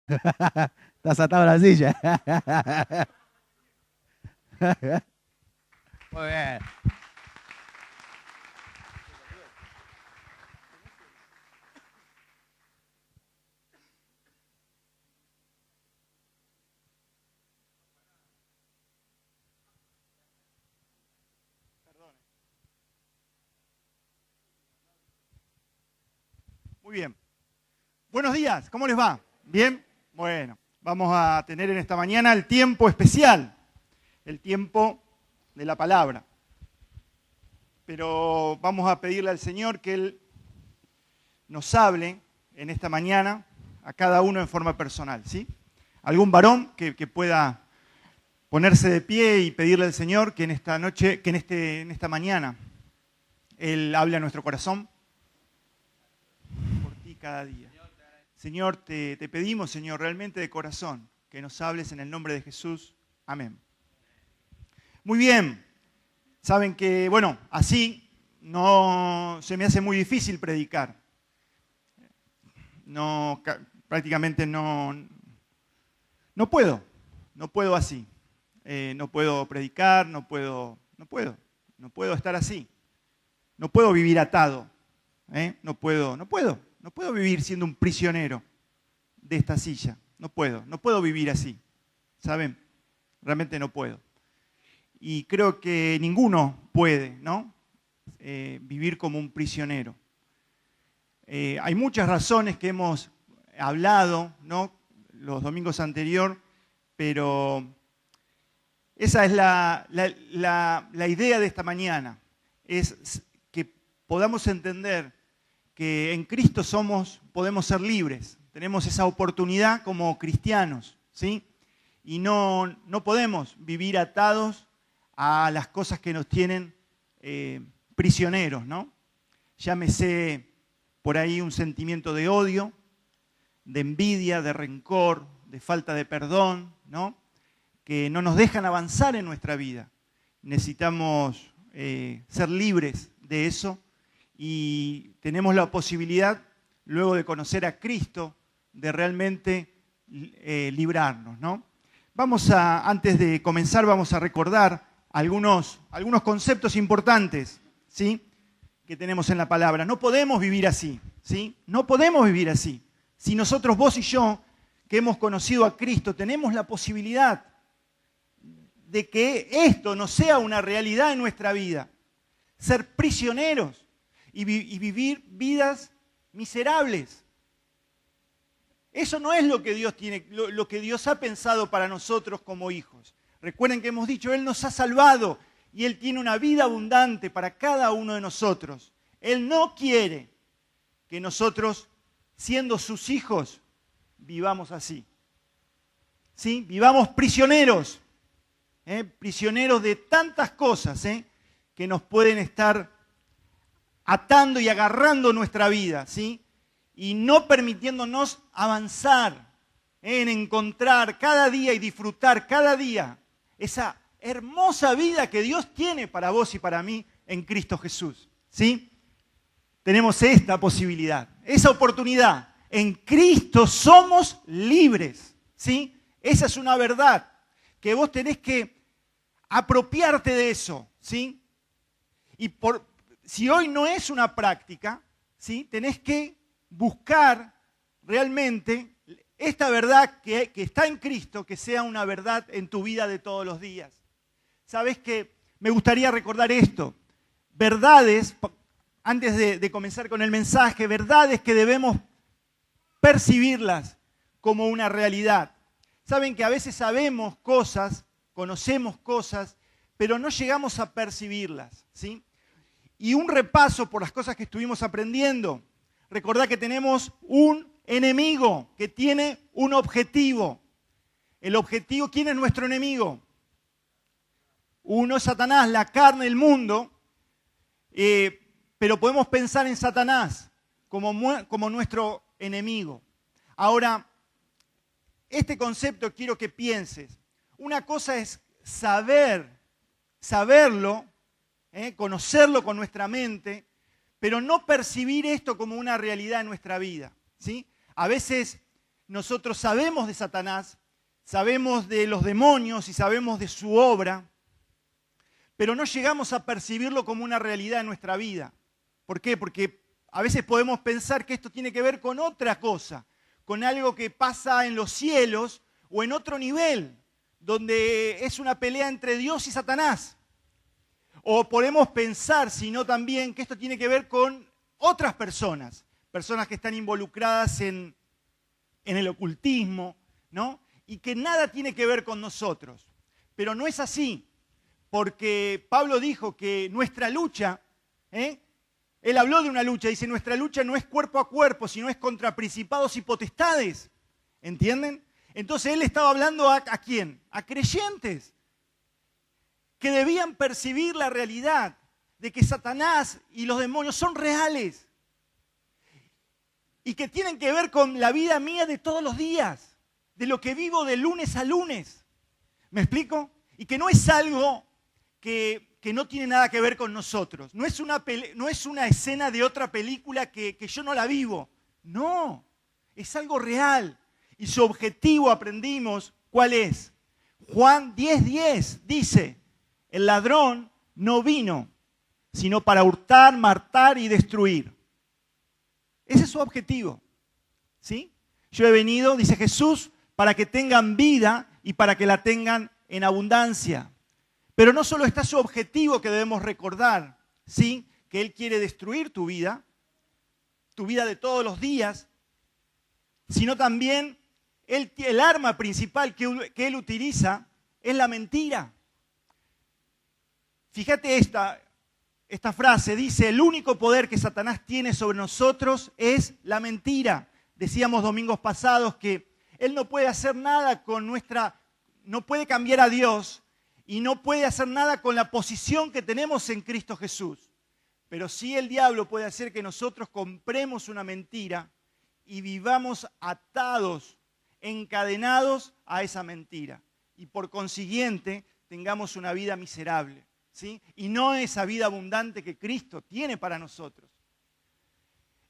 Estás atado a la silla. Muy bien. Muy bien. Buenos días, ¿cómo les va? ¿Bien? Bueno, vamos a tener en esta mañana el tiempo especial, el tiempo de la palabra. Pero vamos a pedirle al Señor que Él nos hable en esta mañana a cada uno en forma personal, ¿sí? Algún varón que pueda ponerse de pie y pedirle al Señor que en esta noche, que en esta mañana, Él hable a nuestro corazón por ti cada día. Señor, te pedimos, Señor, realmente de corazón, que nos hables en el nombre de Jesús. Amén. Muy bien. Saben que, bueno, así no se me hace muy difícil predicar. No, prácticamente no puedo así. No puedo predicar, no puedo estar así. No puedo vivir atado. No puedo vivir siendo un prisionero de esta silla. No puedo vivir así. ¿Saben? Realmente no puedo. Y creo que ninguno puede, ¿no? Vivir como un prisionero. Hay muchas razones que hemos hablado, ¿no? Los domingos anteriores, pero esa es la idea de esta mañana. Es que podamos entender que en Cristo podemos ser libres. Tenemos esa oportunidad como cristianos, ¿sí? Y no podemos vivir atados a las cosas que nos tienen prisioneros, ¿no? Llámese por ahí un sentimiento de odio, de envidia, de rencor, de falta de perdón, ¿no? Que no nos dejan avanzar en nuestra vida. Necesitamos ser libres de eso y tenemos la posibilidad, luego de conocer a Cristo, de realmente librarnos, ¿no? Antes de comenzar, vamos a recordar algunos conceptos importantes, ¿sí?, que tenemos en la palabra. No podemos vivir así, ¿sí? No podemos vivir así. Si nosotros, vos y yo, que hemos conocido a Cristo, tenemos la posibilidad de que esto no sea una realidad en nuestra vida, ser prisioneros y vivir vidas miserables. Eso no es lo que Dios tiene, lo que Dios ha pensado para nosotros como hijos. Recuerden que hemos dicho, Él nos ha salvado y Él tiene una vida abundante para cada uno de nosotros. Él no quiere que nosotros, siendo sus hijos, vivamos así. ¿Sí? Vivamos prisioneros, prisioneros de tantas cosas que nos pueden estar atando y agarrando nuestra vida, ¿sí? Y no permitiéndonos avanzar en encontrar cada día y disfrutar cada día esa hermosa vida que Dios tiene para vos y para mí en Cristo Jesús, ¿sí? Tenemos esta posibilidad, esa oportunidad. En Cristo somos libres, ¿sí? Esa es una verdad que vos tenés que apropiarte de eso, ¿sí? Y si hoy no es una práctica, ¿sí?, tenés que buscar realmente esta verdad que está en Cristo, que sea una verdad en tu vida de todos los días. ¿Sabes qué? Me gustaría recordar esto. Verdades, antes de comenzar con el mensaje, verdades que debemos percibirlas como una realidad. Saben que a veces sabemos cosas, conocemos cosas, pero no llegamos a percibirlas, ¿sí? Y un repaso por las cosas que estuvimos aprendiendo. Recordá que tenemos un enemigo que tiene un objetivo. El objetivo, ¿quién es nuestro enemigo? Uno es Satanás, la carne, el mundo, pero podemos pensar en Satanás como nuestro enemigo. Ahora, este concepto quiero que pienses. Una cosa es saberlo, conocerlo con nuestra mente, pero no percibir esto como una realidad en nuestra vida, ¿sí? A veces nosotros sabemos de Satanás, sabemos de los demonios y sabemos de su obra, pero no llegamos a percibirlo como una realidad en nuestra vida. ¿Por qué? Porque a veces podemos pensar que esto tiene que ver con otra cosa, con algo que pasa en los cielos o en otro nivel, donde es una pelea entre Dios y Satanás. O podemos pensar, sino también, que esto tiene que ver con otras personas, personas que están involucradas en el ocultismo, ¿no? Y que nada tiene que ver con nosotros. Pero no es así, porque Pablo dijo que nuestra lucha, él habló de una lucha, dice, nuestra lucha no es cuerpo a cuerpo, sino es contra principados y potestades, ¿entienden? Entonces él estaba hablando ¿a quién? A creyentes, que debían percibir la realidad de que Satanás y los demonios son reales y que tienen que ver con la vida mía de todos los días, de lo que vivo de lunes a lunes. ¿Me explico? Y que no es algo que no tiene nada que ver con nosotros. No es una escena de otra película que yo no la vivo. No, es algo real. Y su objetivo, aprendimos, ¿cuál es? Juan 10:10 dice, el ladrón no vino, sino para hurtar, matar y destruir. Ese es su objetivo. ¿Sí? Yo he venido, dice Jesús, para que tengan vida y para que la tengan en abundancia. Pero no solo está su objetivo que debemos recordar, ¿sí? Que Él quiere destruir tu vida de todos los días, sino también el arma principal que Él utiliza es la mentira. Fíjate esta frase, dice, el único poder que Satanás tiene sobre nosotros es la mentira. Decíamos domingos pasados que Él no puede hacer nada no puede cambiar a Dios y no puede hacer nada con la posición que tenemos en Cristo Jesús. Pero sí el diablo puede hacer que nosotros compremos una mentira y vivamos atados, encadenados a esa mentira. Y por consiguiente tengamos una vida miserable, ¿sí? Y no esa vida abundante que Cristo tiene para nosotros.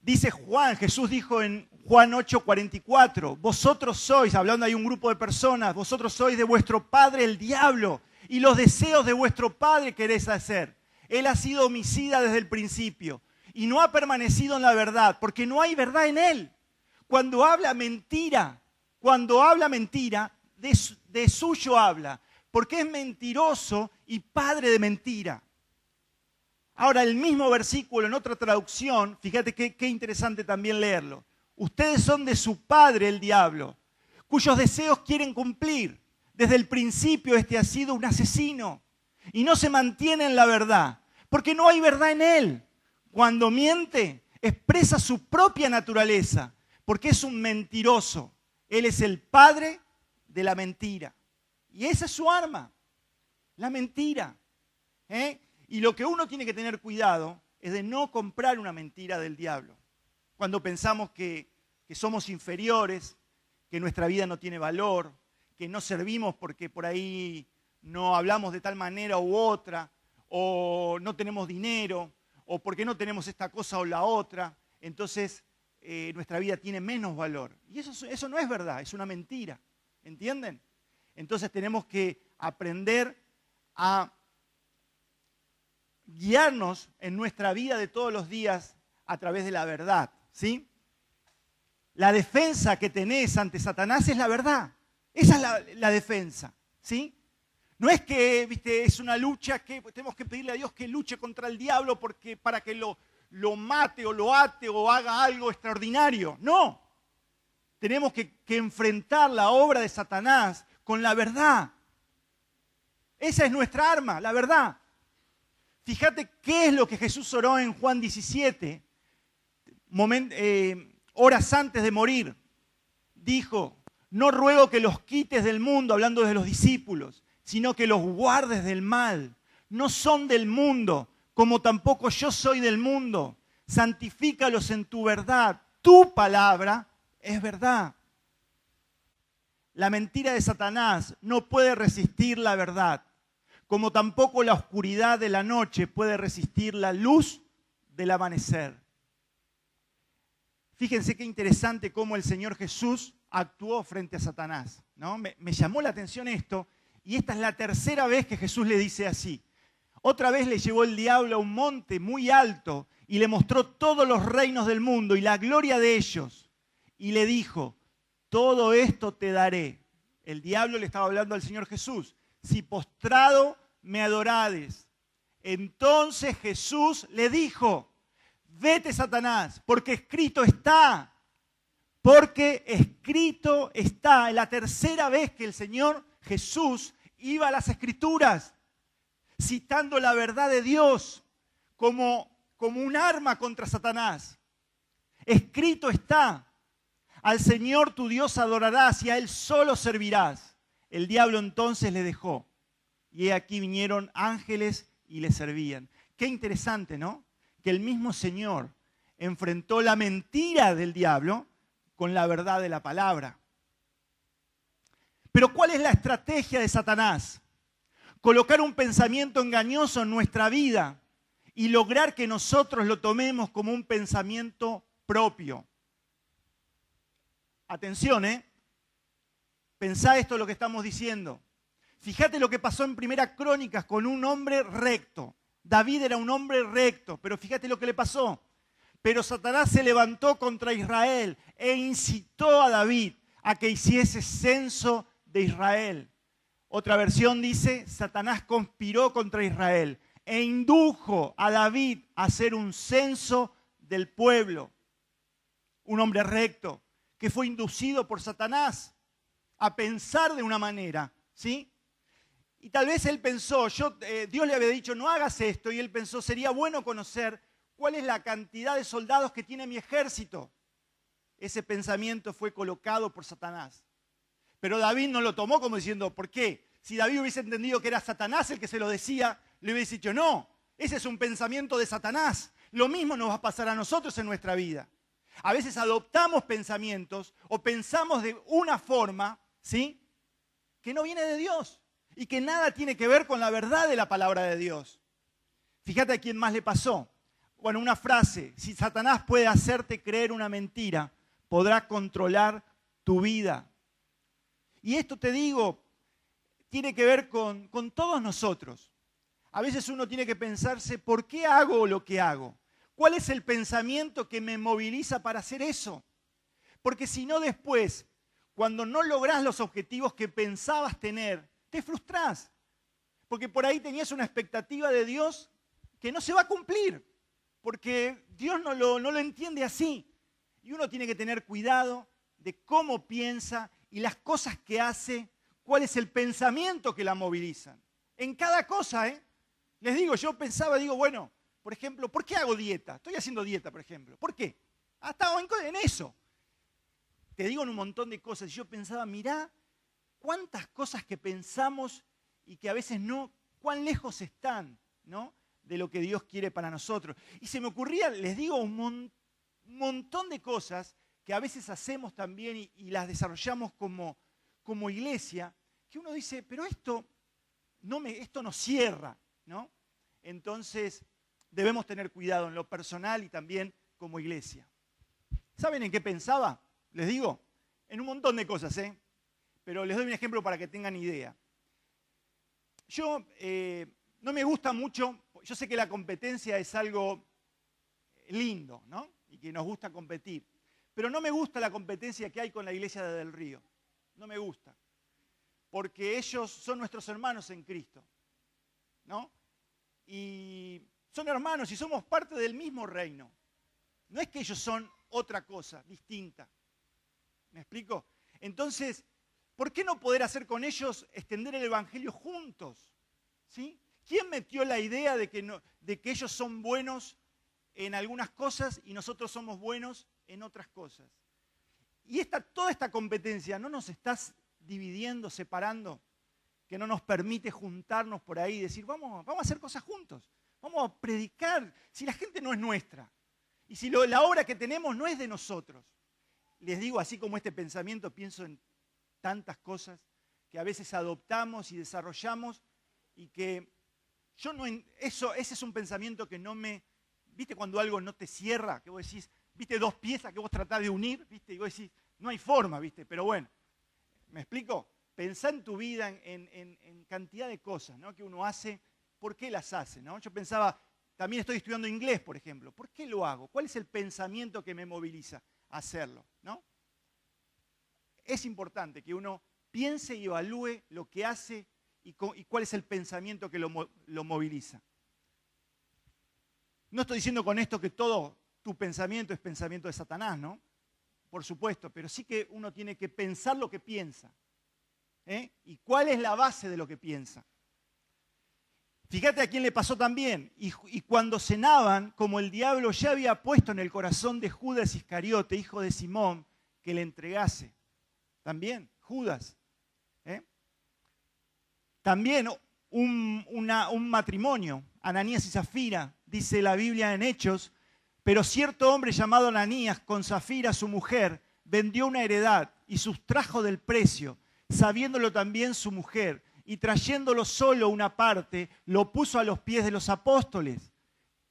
Dice Juan, Jesús dijo en Juan 8:44, vosotros sois, hablando hay un grupo de personas, vosotros sois de vuestro padre el diablo y los deseos de vuestro padre queréis hacer. Él ha sido homicida desde el principio y no ha permanecido en la verdad, porque no hay verdad en él. Cuando habla mentira, de suyo habla, porque es mentiroso y padre de mentira. Ahora, el mismo versículo en otra traducción, fíjate qué interesante también leerlo. Ustedes son de su padre el diablo, cuyos deseos quieren cumplir. Desde el principio este ha sido un asesino y no se mantiene en la verdad, porque no hay verdad en él. Cuando miente, expresa su propia naturaleza, porque es un mentiroso. Él es el padre de la mentira. Y esa es su arma, la mentira. Y lo que uno tiene que tener cuidado es de no comprar una mentira del diablo. Cuando pensamos que somos inferiores, que nuestra vida no tiene valor, que no servimos porque por ahí no hablamos de tal manera u otra, o no tenemos dinero, o porque no tenemos esta cosa o la otra, entonces nuestra vida tiene menos valor. Y eso no es verdad, es una mentira. ¿Entienden? Entonces tenemos que aprender a guiarnos en nuestra vida de todos los días a través de la verdad, ¿sí? La defensa que tenés ante Satanás es la verdad. Esa es la defensa, ¿sí? No es que, viste, es una lucha que tenemos que pedirle a Dios que luche contra el diablo para que lo mate o lo ate o haga algo extraordinario. No. Tenemos que enfrentar la obra de Satanás con la verdad. Esa es nuestra arma, la verdad. Fíjate qué es lo que Jesús oró en Juan 17, horas antes de morir. Dijo, no ruego que los quites del mundo, hablando de los discípulos, sino que los guardes del mal. No son del mundo, como tampoco yo soy del mundo. Santifícalos en tu verdad. Tu palabra es verdad. La mentira de Satanás no puede resistir la verdad, como tampoco la oscuridad de la noche puede resistir la luz del amanecer. Fíjense qué interesante cómo el Señor Jesús actuó frente a Satanás, ¿no? Me llamó la atención esto, y esta es la tercera vez que Jesús le dice así. Otra vez le llevó el diablo a un monte muy alto y le mostró todos los reinos del mundo y la gloria de ellos. Y le dijo, todo esto te daré. El diablo le estaba hablando al Señor Jesús. Si postrado me adorades. Entonces Jesús le dijo, vete, Satanás, porque escrito está. Porque escrito está. Es la tercera vez que el Señor Jesús iba a las Escrituras, citando la verdad de Dios como un arma contra Satanás. Escrito está, al Señor tu Dios adorarás y a Él solo servirás. El diablo entonces le dejó. Y he aquí vinieron ángeles y le servían. Qué interesante, ¿no? Que el mismo Señor enfrentó la mentira del diablo con la verdad de la palabra. Pero ¿cuál es la estrategia de Satanás? Colocar un pensamiento engañoso en nuestra vida y lograr que nosotros lo tomemos como un pensamiento propio. Atención, Pensá esto lo que estamos diciendo. Fíjate lo que pasó en Primera Crónicas con un hombre recto. David era un hombre recto, pero fíjate lo que le pasó. Pero Satanás se levantó contra Israel e incitó a David a que hiciese censo de Israel. Otra versión dice, Satanás conspiró contra Israel e indujo a David a hacer un censo del pueblo. Un hombre recto que fue inducido por Satanás a pensar de una manera, ¿sí? Y tal vez él pensó, Dios le había dicho, no hagas esto, y él pensó, sería bueno conocer cuál es la cantidad de soldados que tiene mi ejército. Ese pensamiento fue colocado por Satanás. Pero David no lo tomó como diciendo, ¿por qué? Si David hubiese entendido que era Satanás el que se lo decía, le hubiese dicho, no, ese es un pensamiento de Satanás. Lo mismo nos va a pasar a nosotros en nuestra vida. A veces adoptamos pensamientos o pensamos de una forma, ¿sí?, que no viene de Dios y que nada tiene que ver con la verdad de la palabra de Dios. Fíjate a quién más le pasó. Bueno, una frase, si Satanás puede hacerte creer una mentira, podrá controlar tu vida. Y esto te digo, tiene que ver con todos nosotros. A veces uno tiene que pensarse, ¿por qué hago lo que hago? ¿Cuál es el pensamiento que me moviliza para hacer eso? Porque si no después, cuando no lográs los objetivos que pensabas tener, te frustrás. Porque por ahí tenías una expectativa de Dios que no se va a cumplir. Porque Dios no lo entiende así. Y uno tiene que tener cuidado de cómo piensa y las cosas que hace, cuál es el pensamiento que la movilizan. En cada cosa, Les digo, yo pensaba, bueno, por ejemplo, ¿por qué hago dieta? Estoy haciendo dieta, por ejemplo. ¿Por qué? Estaba en eso. Te digo en un montón de cosas. Yo pensaba, mirá cuántas cosas que pensamos y que a veces no, cuán lejos están, ¿no?, de lo que Dios quiere para nosotros. Y se me ocurría, les digo, un montón de cosas que a veces hacemos también y las desarrollamos como iglesia, que uno dice, pero esto no cierra, ¿no? Entonces, debemos tener cuidado en lo personal y también como iglesia. ¿Saben en qué pensaba? Les digo, en un montón de cosas, pero les doy un ejemplo para que tengan idea. Yo no me gusta mucho, yo sé que la competencia es algo lindo, ¿no?, y que nos gusta competir, pero no me gusta la competencia que hay con la iglesia de Del Río. No me gusta, porque ellos son nuestros hermanos en Cristo, ¿no? Y son hermanos y somos parte del mismo reino. No es que ellos son otra cosa, distinta. ¿Me explico? Entonces, ¿por qué no poder hacer con ellos, extender el evangelio juntos? ¿Sí? ¿Quién metió la idea de que ellos son buenos en algunas cosas y nosotros somos buenos en otras cosas? Y toda esta competencia, ¿no nos estás dividiendo, separando? Que no nos permite juntarnos por ahí y decir, vamos a hacer cosas juntos, vamos a predicar, si la gente no es nuestra, y si la obra que tenemos no es de nosotros. Les digo, así como este pensamiento, pienso en tantas cosas que a veces adoptamos y desarrollamos y que ese es un pensamiento que no me... ¿Viste cuando algo no te cierra? Que vos decís, ¿viste dos piezas que vos tratás de unir? ¿Viste? Y vos decís, No hay forma, ¿viste? Pero bueno, ¿me explico? Pensá en tu vida en cantidad de cosas, ¿no?, que uno hace. ¿Por qué las hace, ¿no? Yo pensaba, también estoy estudiando inglés, por ejemplo. ¿Por qué lo hago? ¿Cuál es el pensamiento que me moviliza a hacerlo, ¿no? Es importante que uno piense y evalúe lo que hace y cuál es el pensamiento que lo moviliza. No estoy diciendo con esto que todo tu pensamiento es pensamiento de Satanás, ¿no? Por supuesto, pero sí que uno tiene que pensar lo que piensa. ¿Y cuál es la base de lo que piensa? Fíjate a quién le pasó también. Y cuando cenaban, como el diablo ya había puesto en el corazón de Judas Iscariote, hijo de Simón, que le entregase. También, Judas. También un matrimonio, Ananías y Zafira, dice la Biblia en Hechos, pero cierto hombre llamado Ananías, con Zafira su mujer, vendió una heredad y sustrajo del precio, sabiéndolo también su mujer, y trayéndolo solo una parte, lo puso a los pies de los apóstoles.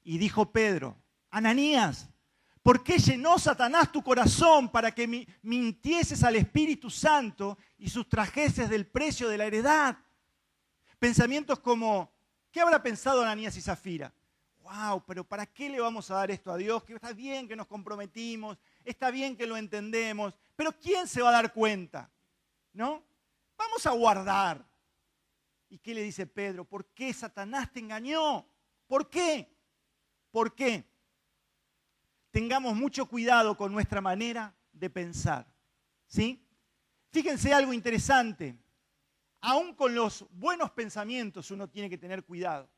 Y dijo Pedro, Ananías, ¿por qué llenó Satanás tu corazón para que mintieses al Espíritu Santo y sustrajeses del precio de la heredad? Pensamientos como, ¿qué habrá pensado Ananías y Zafira? Wow, pero ¿para qué le vamos a dar esto a Dios? Que está bien que nos comprometimos, está bien que lo entendemos, pero ¿quién se va a dar cuenta? ¿No? Vamos a guardar. ¿Y qué le dice Pedro? ¿Por qué Satanás te engañó? ¿Por qué? ¿Por qué? Tengamos mucho cuidado con nuestra manera de pensar. ¿Sí? Fíjense algo interesante. Aún con los buenos pensamientos uno tiene que tener cuidado.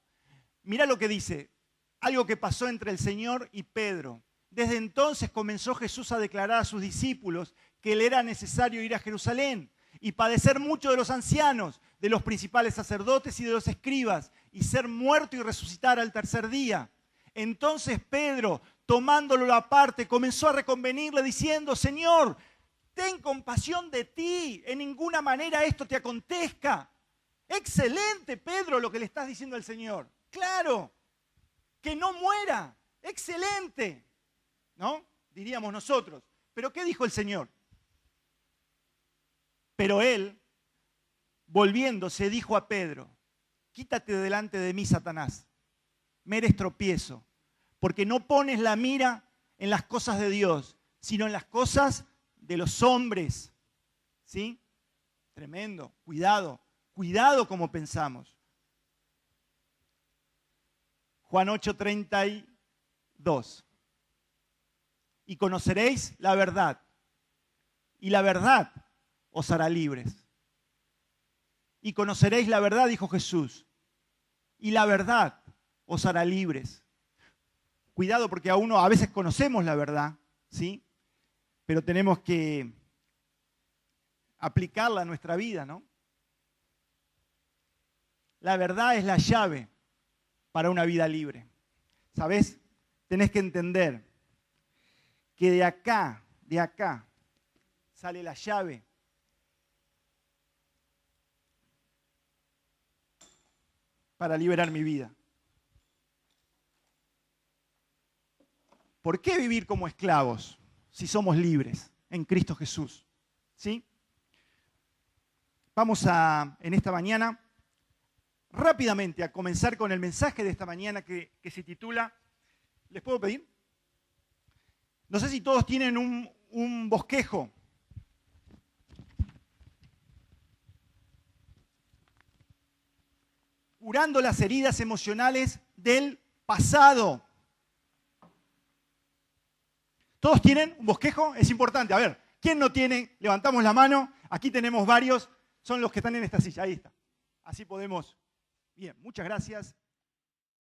Mirá lo que dice, algo que pasó entre el Señor y Pedro. Desde entonces comenzó Jesús a declarar a sus discípulos que le era necesario ir a Jerusalén y padecer mucho de los ancianos, de los principales sacerdotes y de los escribas, y ser muerto y resucitar al tercer día. Entonces Pedro, tomándolo aparte, comenzó a reconvenirle diciendo, Señor, ten compasión de ti, en ninguna manera esto te acontezca. Excelente, Pedro, lo que le estás diciendo al Señor. Claro, que no muera, excelente, ¿no? Diríamos nosotros. ¿Pero qué dijo el Señor? Pero él, volviéndose, dijo a Pedro, quítate delante de mí, Satanás, me eres tropiezo, porque no pones la mira en las cosas de Dios, sino en las cosas de los hombres. ¿Sí? Tremendo, cuidado, cuidado como pensamos. Juan 8:32. Y conoceréis la verdad, y la verdad os hará libres. Y conoceréis la verdad, dijo Jesús, y la verdad os hará libres. Cuidado porque a veces conocemos la verdad, ¿sí? Pero tenemos que aplicarla a nuestra vida, ¿no? La verdad es la llave para una vida libre. ¿Sabés? Tenés que entender que de acá, sale la llave para liberar mi vida. ¿Por qué vivir como esclavos si somos libres en Cristo Jesús? ¿Sí? Vamos en esta mañana, rápidamente, a comenzar con el mensaje de esta mañana que se titula, ¿les puedo pedir? No sé si todos tienen un bosquejo. Curando las heridas emocionales del pasado. ¿Todos tienen un bosquejo? Es importante. A ver, ¿quién no tiene? Levantamos la mano. Aquí tenemos varios. Son los que están en esta silla. Ahí está. Así podemos. Bien, muchas gracias.